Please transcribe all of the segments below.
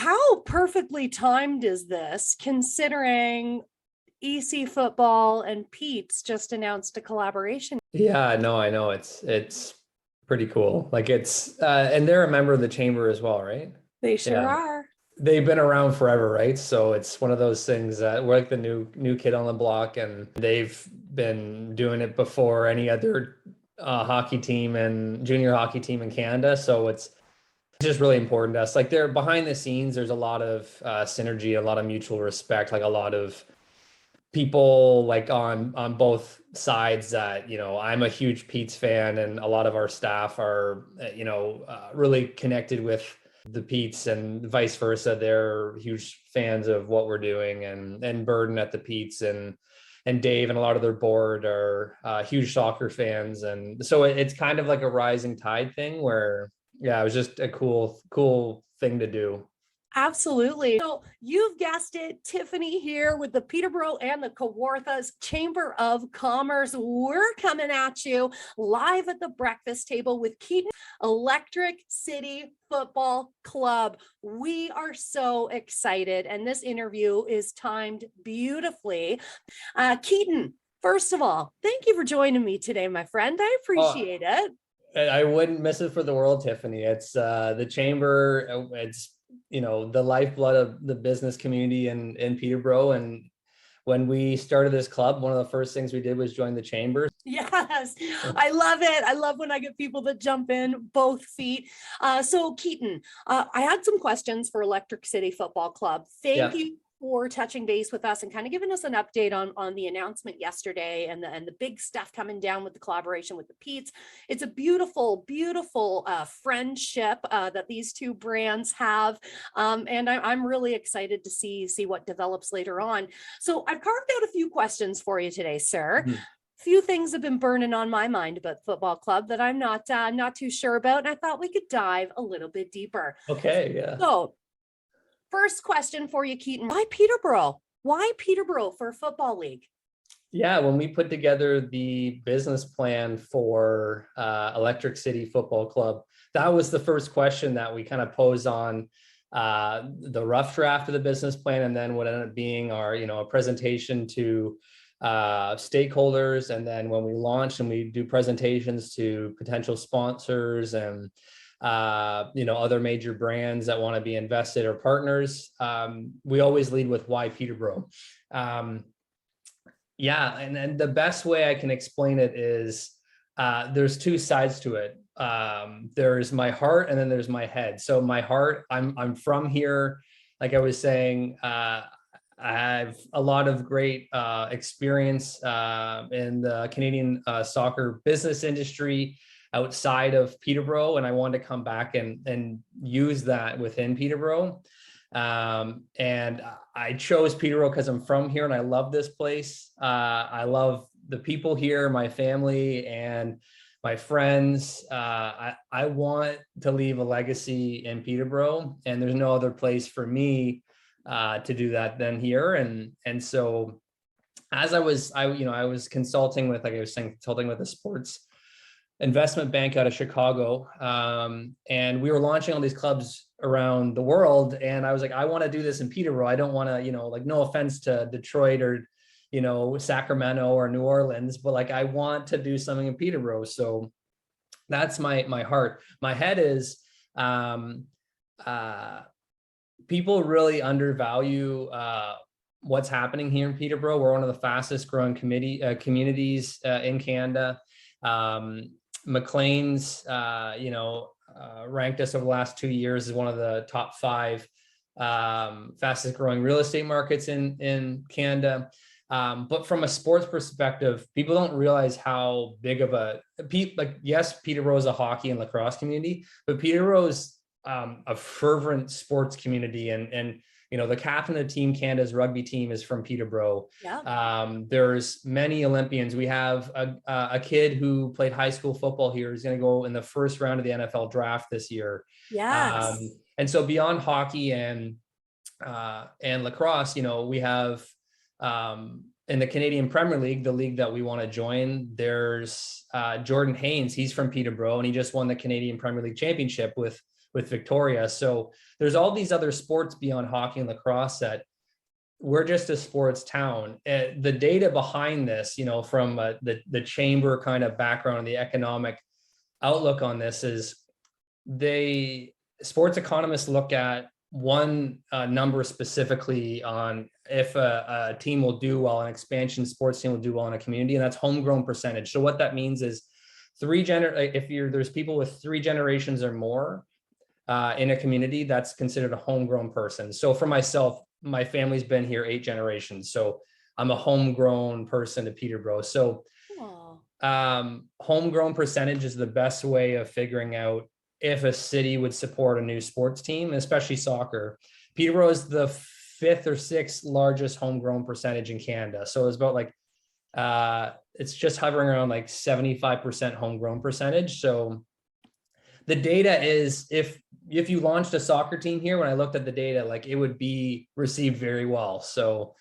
How perfectly timed is this, considering EC Football and Pete's just announced a collaboration? Yeah, no, I know it's pretty cool. Like it's and they're a member of the chamber as well, right? They sure Yeah. are. They've been around forever, right? So it's one of those things that we're like the new kid on the block, and they've been doing it before any other hockey team and junior hockey team in Canada. So it's just really important to us. Like they're behind the scenes, there's a lot of synergy, a lot of mutual respect, like a lot of people like on both sides that I'm a huge Pete's fan, and a lot of our staff are really connected with the Pete's, and vice versa. They're huge fans of what we're doing, and Burden at the Pete's, and Dave and a lot of their board are huge soccer fans, and so it's kind of like a rising tide thing where it was just a cool thing to do. Absolutely. So you've guessed it, Tiffany here with the Peterborough and the Kawartha's Chamber of Commerce. We're coming at you live at the breakfast table with Keaton Electric City Football Club. We are so excited, and this interview is timed beautifully. Keaton, first of all, thank you for joining me today, my friend. I appreciate it. I wouldn't miss it for the world, Tiffany. It's the chamber. It's the lifeblood of the business community in Peterborough. And when we started this club, one of the first things we did was join the chamber. Yes, I love it. I love when I get people that jump in both feet. So Keaton, I had some questions for Electric City Football Club. Thank you for touching base with us and kind of giving us an update on the announcement yesterday and the big stuff coming down with the collaboration with the Pete's. It's a beautiful friendship that these two brands have, and I'm really excited to see what develops later on. So I've carved out a few questions for you today, sir. Few things have been burning on my mind about football club that I'm not too sure about, and I thought we could dive a little bit deeper. Okay, yeah. So first question for you, Keaton. Why Peterborough? Why Peterborough for a football league? Yeah, when we put together the business plan for Electric City Football Club, that was the first question that we kind of posed on the rough draft of the business plan, and then what ended up being our, a presentation to stakeholders. And then when we launch and we do presentations to potential sponsors and other major brands that want to be invested or partners, we always lead with why Peterborough. And the best way I can explain it is there's two sides to it. There's my heart, and then there's my head. So my heart, I'm from here. Like I was saying, I have a lot of great experience in the Canadian soccer business industry outside of Peterborough, and I wanted to come back and use that within Peterborough. And I chose Peterborough because I'm from here and I love this place. I love the people here, my family and my friends. I want to leave a legacy in Peterborough, and there's no other place for me to do that than here. And so as I was consulting with, like I was saying, consulting with a sports investment bank out of Chicago. And we were launching all these clubs around the world. And I was like, I want to do this in Peterborough. I don't want to, like, no offense to Detroit or, Sacramento or New Orleans, but like, I want to do something in Peterborough. So that's my heart. My head is, people really undervalue, what's happening here in Peterborough. We're one of the fastest growing communities in Canada. McLean's, ranked us over the last 2 years as one of the top 5 fastest growing real estate markets in Canada. But from a sports perspective, people don't realize how big of yes, Peterborough is a hockey and lacrosse community, but Peterborough is a fervent sports community, and the captain of Team Canada's rugby team is from Peterborough. Yeah. There's many Olympians. We have a kid who played high school football here. He's going to go in the first round of the NFL draft this year. Yes. And so beyond hockey and lacrosse, we have in the Canadian Premier League, the league that we want to join, there's Jordan Haynes. He's from Peterborough, and he just won the Canadian Premier League championship with with Victoria. So there's all these other sports beyond hockey and lacrosse that we're just a sports town. The data behind this, you know, from the chamber kind of background and the economic outlook on this is sports economists look at one number specifically on if a team will do well, an expansion sports team will do well in a community, and that's homegrown percentage. So what that means is there's people with 3 generations or more in a community, that's considered a homegrown person. So for myself, my family's been here 8 generations, so I'm a homegrown person to Peterborough. So homegrown percentage is the best way of figuring out if a city would support a new sports team, especially soccer. Peterborough is the 5th or 6th largest homegrown percentage in Canada. So it's about like, it's just hovering around like 75% homegrown percentage. So the data is, if you launched a soccer team here, when I looked at the data, like it would be received very well. So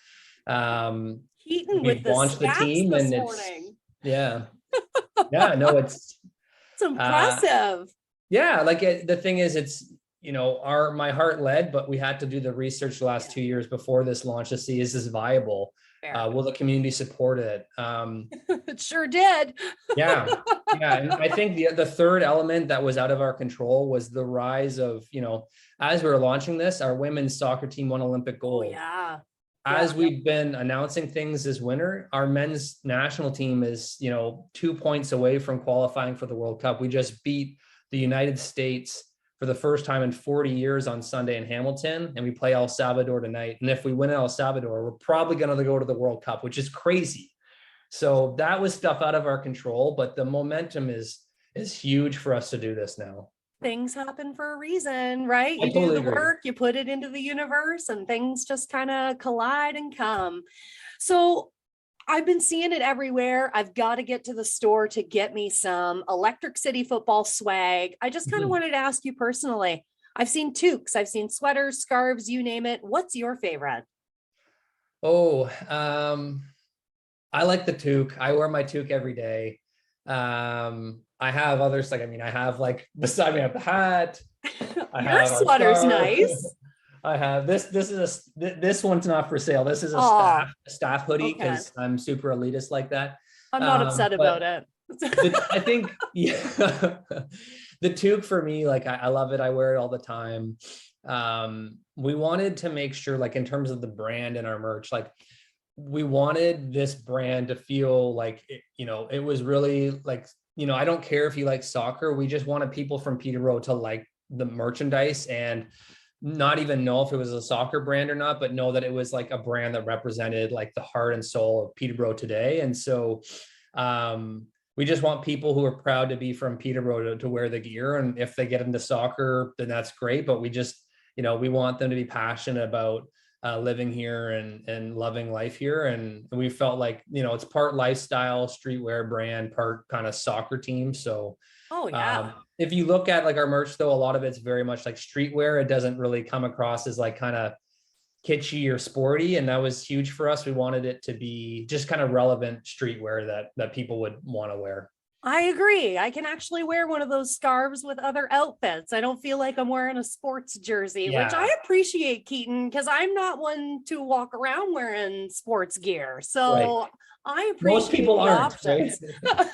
Keaton we've launched the team and it's impressive. The thing is, it's, you know, my heart led, but we had to do the research the last 2 years before this launch to see, is this viable? Will the community support it? It sure did. Yeah. And I think the third element that was out of our control was the rise of, you know, as we were launching this, our women's soccer team won Olympic gold. As we've been announcing things this winter, our men's national team is, you know, 2 points away from qualifying for the World Cup. We just beat the United States for the first time in 40 years on Sunday in Hamilton, and we play El Salvador tonight. And if we win El Salvador, we're probably going to go to the World Cup, which is crazy. So that was stuff out of our control, but the momentum is huge for us to do this now. Things happen for a reason, right? You totally do the agree. work, you put it into the universe, and things just kind of collide and come. So I've been seeing it everywhere. I've got to get to the store to get me some Electric City football swag. I just kind of wanted to ask you personally. I've seen toques, I've seen sweaters, scarves, you name it. What's your favorite? I like the toque. I wear my toque every day. I have others, like, I mean, I have like beside me, I have the hat. Your sweater's nice. I have this one's not for sale. This is a staff hoodie because I'm super elitist like that. I'm not upset about it. I think the toque for me, like I love it. I wear it all the time. We wanted to make sure, like in terms of the brand and our merch, like we wanted this brand to feel like, you know, it was really like, you know, I don't care if you like soccer. We just wanted people from Peterborough to like the merchandise and not even know if it was a soccer brand or not, but know that it was like a brand that represented like the heart and soul of Peterborough today. And so we just want people who are proud to be from Peterborough to wear the gear. And if they get into soccer, then that's great. But we just, you know, we want them to be passionate about living here and loving life here. And we felt like, you know, it's part lifestyle, streetwear brand, part kind of soccer team. So if you look at like our merch, though, a lot of it's very much like streetwear. It doesn't really come across as like kind of kitschy or sporty. And that was huge for us. We wanted it to be just kind of relevant streetwear that people would want to wear. I agree. I can actually wear one of those scarves with other outfits. I don't feel like I'm wearing a sports jersey, which I appreciate, Keaton, because I'm not one to walk around wearing sports gear. So I appreciate most people the aren't. options. Right?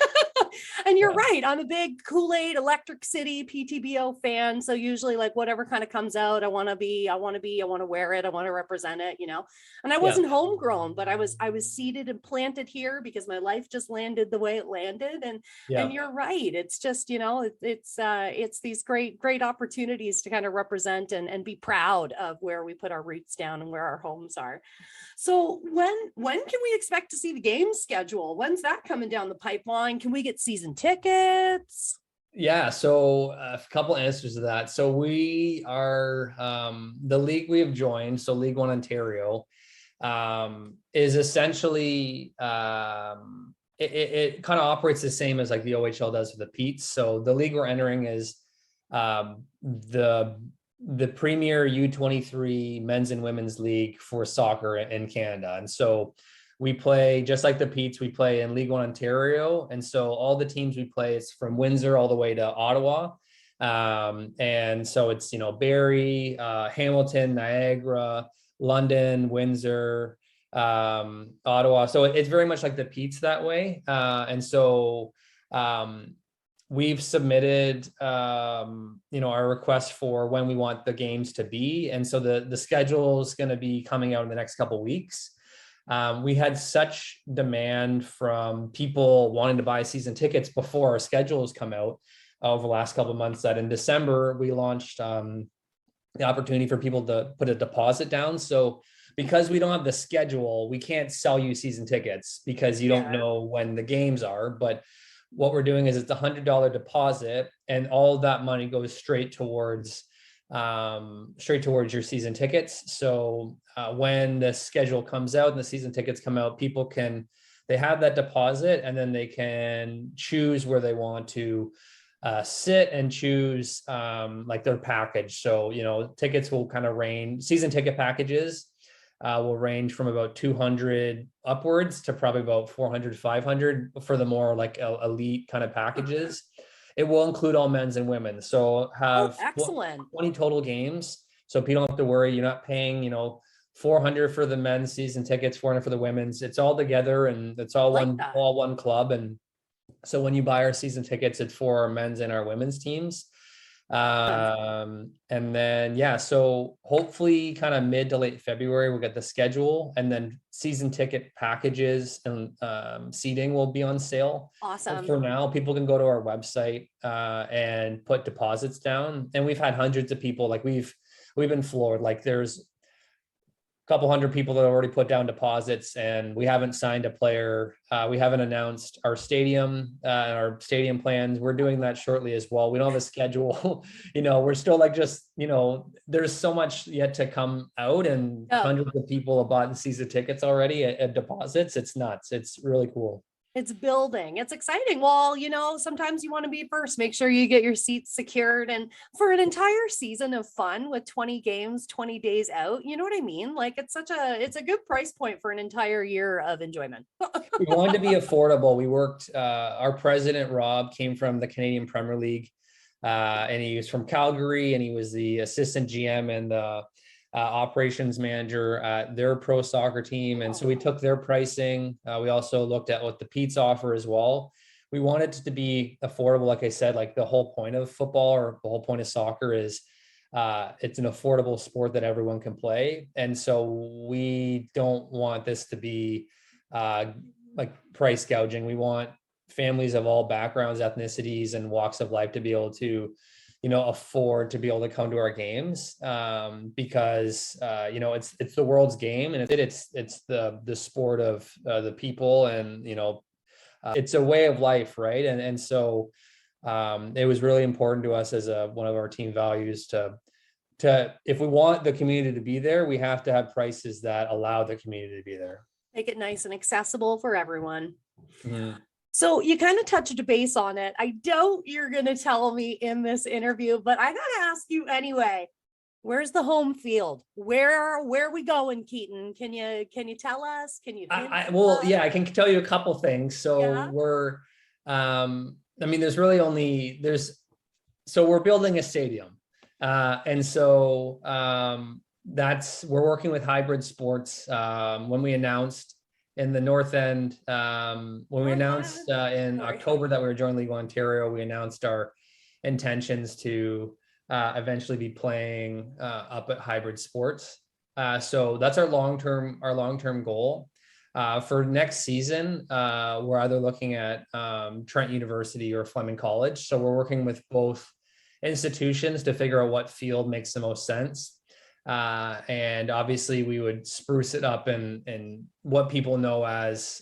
And you're right. I'm a big Kool-Aid Electric City PTBO fan. So usually like whatever kind of comes out, I want to wear it. I want to represent it, you know, and I wasn't homegrown, but I was seeded and planted here because my life just landed the way it landed. And you're right. It's just, you know, it's these great opportunities to kind of represent and be proud of where we put our roots down and where our homes are. So when can we expect to see the game schedule? When's that coming down the pipeline? Can we get season tickets? Yeah, so a couple answers to that. So we are the league we have joined, so League One Ontario, is essentially it kind of operates the same as like the OHL does for the Petes. So the league we're entering is the premier U23 men's and women's league for soccer in Canada. And so we play just like the Petes, we play in League One Ontario. And so all the teams we play, it's from Windsor all the way to Ottawa. And so it's, Barrie, Hamilton, Niagara, London, Windsor, Ottawa. So it's very much like the Petes that way. And so we've submitted, our request for when we want the games to be. And so the schedule is going to be coming out in the next couple of weeks. We had such demand from people wanting to buy season tickets before our schedules come out over the last couple of months that in December we launched the opportunity for people to put a deposit down. So because we don't have the schedule, we can't sell you season tickets because you don't know when the games are. But what we're doing is it's $100 deposit, and all of that money goes straight towards your season tickets. So when the schedule comes out and the season tickets come out, they have that deposit, and then they can choose where they want to sit and choose like their package. So, tickets will kind of range, season ticket packages will range from about 200 upwards to probably about 400, 500 for the more like elite kind of packages. It will include all men's and women's. So have excellent 20 total games. So if you don't have to worry, you're not paying, 400 for the men's season tickets, 400 for the women's. It's all together, and it's all one club. And so when you buy our season tickets, it's for our men's and our women's teams. And then, so hopefully kind of mid to late February, we'll get the schedule, and then season ticket packages and seating will be on sale. Awesome. But for now, people can go to our website and put deposits down. And we've had hundreds of people, like we've been floored. Like there's couple hundred people that already put down deposits, and we haven't signed a player. We haven't announced our stadium and our stadium plans. We're doing that shortly as well. We don't have a schedule. We're still like there's so much yet to come out, and hundreds of people have bought season tickets already at deposits. It's nuts. It's really cool. It's building. It's exciting. Well, sometimes you want to be first. Make sure you get your seats secured. And for an entire season of fun with 20 games, 20 days out, you know what I mean? Like it's a good price point for an entire year of enjoyment. We wanted to be affordable. We worked, our president, Rob, came from the Canadian Premier League, and he was from Calgary, and he was the assistant GM and the operations manager at their pro soccer team. And so we took their pricing. We also looked at what the Petes offer as well. We wanted it to be affordable. Like I said, like the whole point of football, or the whole point of soccer is it's an affordable sport that everyone can play. And so we don't want this to be like price gouging. We want families of all backgrounds, ethnicities, and walks of life to be able to afford to be able to come to our games, because it's the world's game, and it's the sport of the people, and it's a way of life, right? And so it was really important to us as one of our team values to if we want the community to be there, we have to have prices that allow the community to be there. Make it nice and accessible for everyone. Mm-hmm. So you kind of touched base on it. I doubt you're going to tell me in this interview, but I got to ask you anyway. Where's the home field? Where are we going, Keaton? Can you tell us? Can you? I can tell you a couple things. So we're, there's really so we're building a stadium, and so we're working with Hybrid Sports. When we announced in the North End, when we announced in October that we were joining League Ontario, we announced our intentions to eventually be playing up at Hybrid Sports. So that's our long-term goal. For next season, we're either looking at Trent University or Fleming College. So we're working with both institutions to figure out what field makes the most sense. And obviously we would spruce it up in what people know as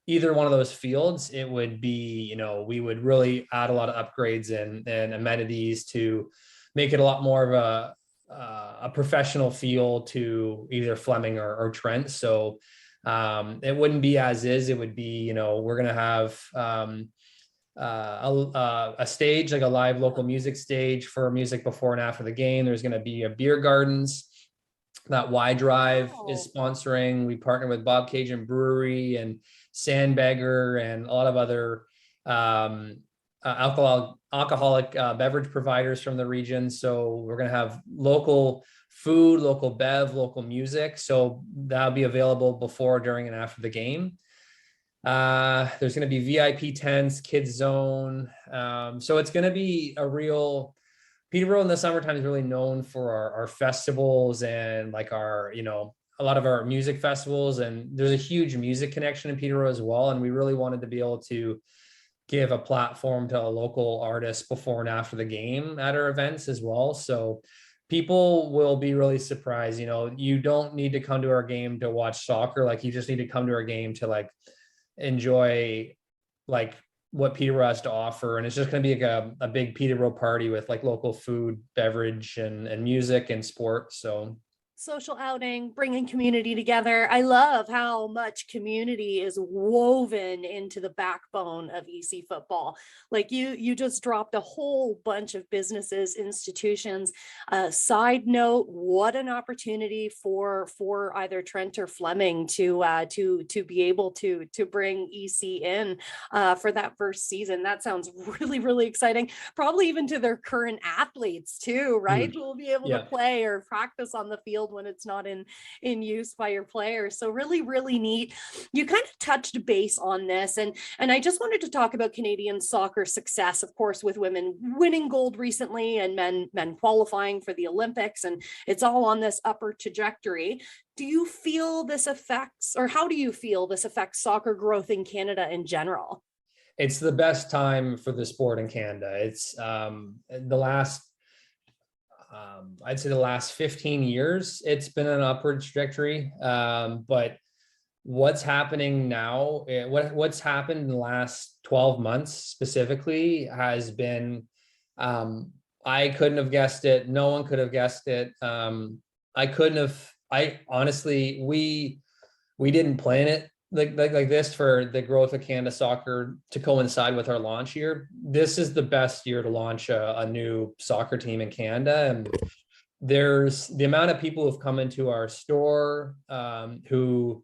either one of those fields. It would be, we would really add a lot of upgrades and amenities to make it a lot more of a professional feel to either Fleming or Trent. So it wouldn't be as is. It would be, we're going to have a stage, like a live local music stage for music before and after the game. There's going to be a beer gardens that Y Drive is sponsoring. We partner with Bob Cajun Brewery and Sandbagger and a lot of other alcoholic beverage providers from the region. So we're going to have local food, local bev, local music. So that'll be available before, during, and after the game. There's going to be VIP tents, kids zone. So it's going to be a real, Peterborough in the summertime is really known for our festivals and like our, a lot of our music festivals. And there's a huge music connection in Peterborough as well. And we really wanted to be able to give a platform to a local artist before and after the game at our events as well. So people will be really surprised. You don't need to come to our game to watch soccer. Like, you just need to come to our game to like enjoy like what Peterborough has to offer. And it's just going to be like a big Peterborough party with like local food, beverage, and music and sport. So social outing, bringing community together. I love how much community is woven into the backbone of EC football. Like you just dropped a whole bunch of businesses, institutions. Side note, what an opportunity for either Trent or Fleming to be able to bring EC in for that first season. That sounds really, really exciting. Probably even to their current athletes too, right? Who will be able to play or practice on the field when it's not in use by your players. So really, really neat. You kind of touched base on this, and I just wanted to talk about Canadian soccer success, of course, with women winning gold recently and men qualifying for the Olympics, and it's all on this upper trajectory. Do you feel this affects, or how do you feel this affects soccer growth in Canada in general? It's the best time for the sport in Canada. It's I'd say the last 15 years, it's been an upward trajectory. But what's happening now, what's happened in the last 12 months specifically has been, I couldn't have guessed it. No one could have guessed it. I honestly, we didn't plan it like this for the growth of Canada soccer to coincide with our launch year. This is the best year to launch a new soccer team in Canada. And there's the amount of people who've come into our store who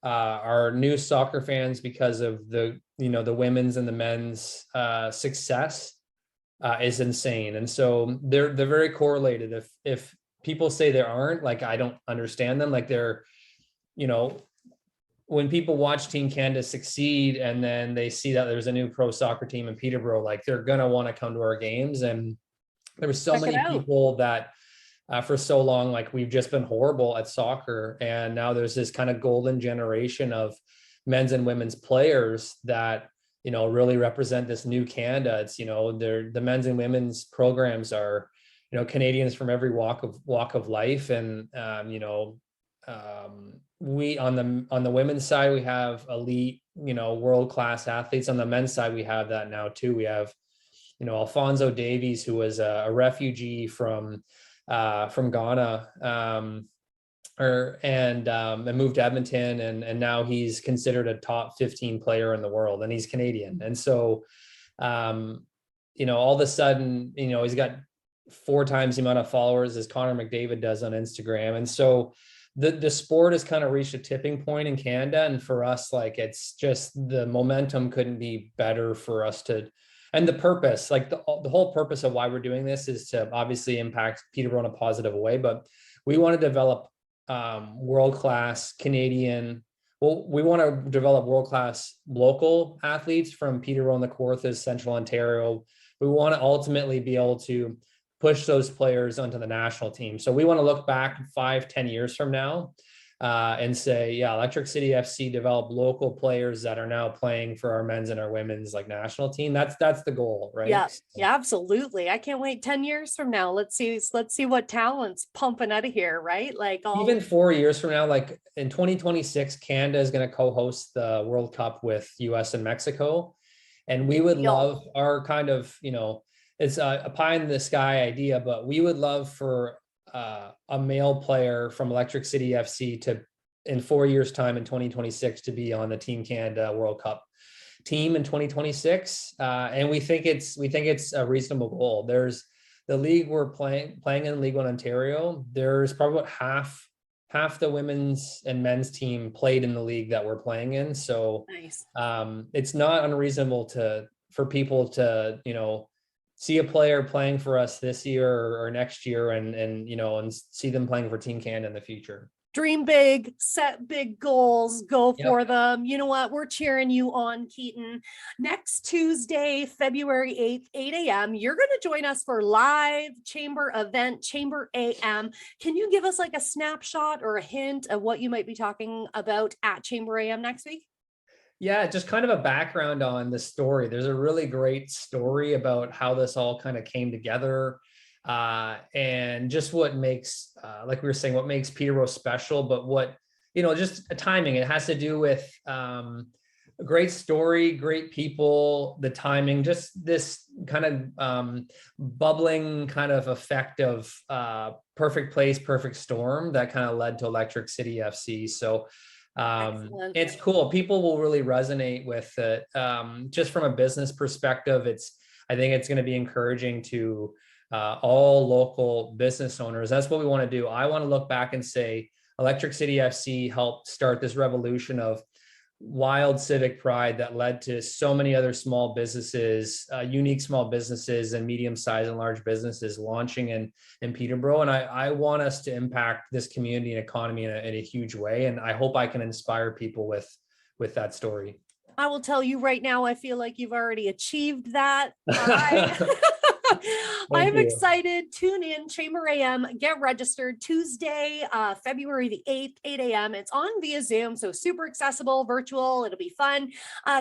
are new soccer fans because of the women's and the men's success is insane. And so they're very correlated. If people say there aren't, like, I don't understand them. Like, they're, when people watch Team Canada succeed and then they see that there's a new pro soccer team in Peterborough, like, they're going to want to come to our games. And there were so many people that for so long, like, we've just been horrible at soccer. And now there's this kind of golden generation of men's and women's players that, really represent this new Canada. It's, the men's and women's programs are, Canadians from every walk of life. And, we on the women's side, we have elite, world-class athletes. On the men's side, we have that now too. We have, Alfonso Davies, who was a refugee from Ghana, and moved to Edmonton, and now he's considered a top 15 player in the world, and he's Canadian. And so, all of a sudden, he's got 4 times the amount of followers as Connor McDavid does on Instagram. And so the sport has kind of reached a tipping point in Canada. And for us, like, it's just, the momentum couldn't be better for us to, and the purpose, like the whole purpose of why we're doing this is to obviously impact Peterborough in a positive way, but we want to develop world-class Canadian, we want to develop world-class local athletes from Peterborough and the Kawarthas, Central Ontario. We want to ultimately be able to push those players onto the national team. So we want to look back 5-10 years from now and say, yeah, Electric City FC developed local players that are now playing for our men's and our women's like national team. That's the goal, right? Yeah, yeah, absolutely. I can't wait 10 years from now. Let's see what talent's pumping out of here, right? Like, even 4 years from now, like in 2026, Canada is going to co-host the World Cup with US and Mexico. And we would love our kind of, it's a pie in the sky idea, but we would love for a male player from Electric City FC to, in 4 years' time in 2026, to be on the Team Canada World Cup team in 2026. And we think it's a reasonable goal. There's the league we're playing in League One Ontario. There's probably about half the women's and men's team played in the league that we're playing in. So nice. It's not unreasonable for people to, see a player playing for us this year or next year and see them playing for Team Canada in the future. Dream big, set big goals, go Yep. for them. You know what? We're cheering you on, Keaton. Next Tuesday, February 8th, 8 a.m., you're going to join us for live chamber event, Chamber AM. Can you give us like a snapshot or a hint of what you might be talking about at Chamber AM next week? Yeah, just kind of a background on the story. There's a really great story about how this all kind of came together. And just what makes, like we were saying, what makes Peterborough special, but what, just a timing. It has to do with a great story, great people, the timing, just this kind of bubbling kind of effect of perfect place, perfect storm that kind of led to Electric City FC. So it's cool. People will really resonate with it. Just from a business perspective, I think it's going to be encouraging to all local business owners. That's what we want to do. I want to look back and say Electric City FC helped start this revolution of wild civic pride that led to so many other small businesses, unique small businesses and medium-sized and large businesses launching in Peterborough. And I want us to impact this community and economy in a huge way. And I hope I can inspire people with that story. I will tell you right now, I feel like you've already achieved that. I'm excited. Tune in, Chamber AM, get registered Tuesday, February the 8th, 8 a.m. It's on via Zoom, so super accessible, virtual. It'll be fun.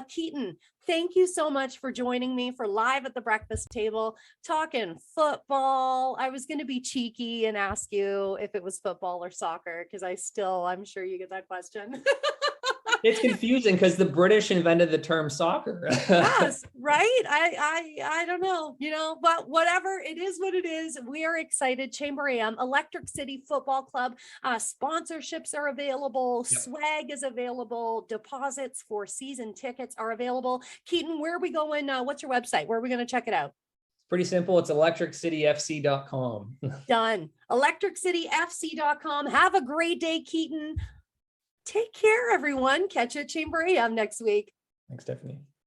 Keaton, thank you so much for joining me for Live at the Breakfast Table, talking football. I was going to be cheeky and ask you if it was football or soccer, because I'm sure you get that question. It's confusing because the British invented the term soccer. Yes, right. I don't know, but whatever, it is what it is. We are excited. Chamber AM, Electric City Football Club, sponsorships are available. Yep. Swag is available. Deposits for season tickets are available. Keaton, where are we going? What's your website? Where are we going to check it out? Pretty simple. It's electricityfc.com. Done. electricityfc.com. Have a great day, Keaton. Take care, everyone. Catch you at Chamber AM next week. Thanks, Stephanie.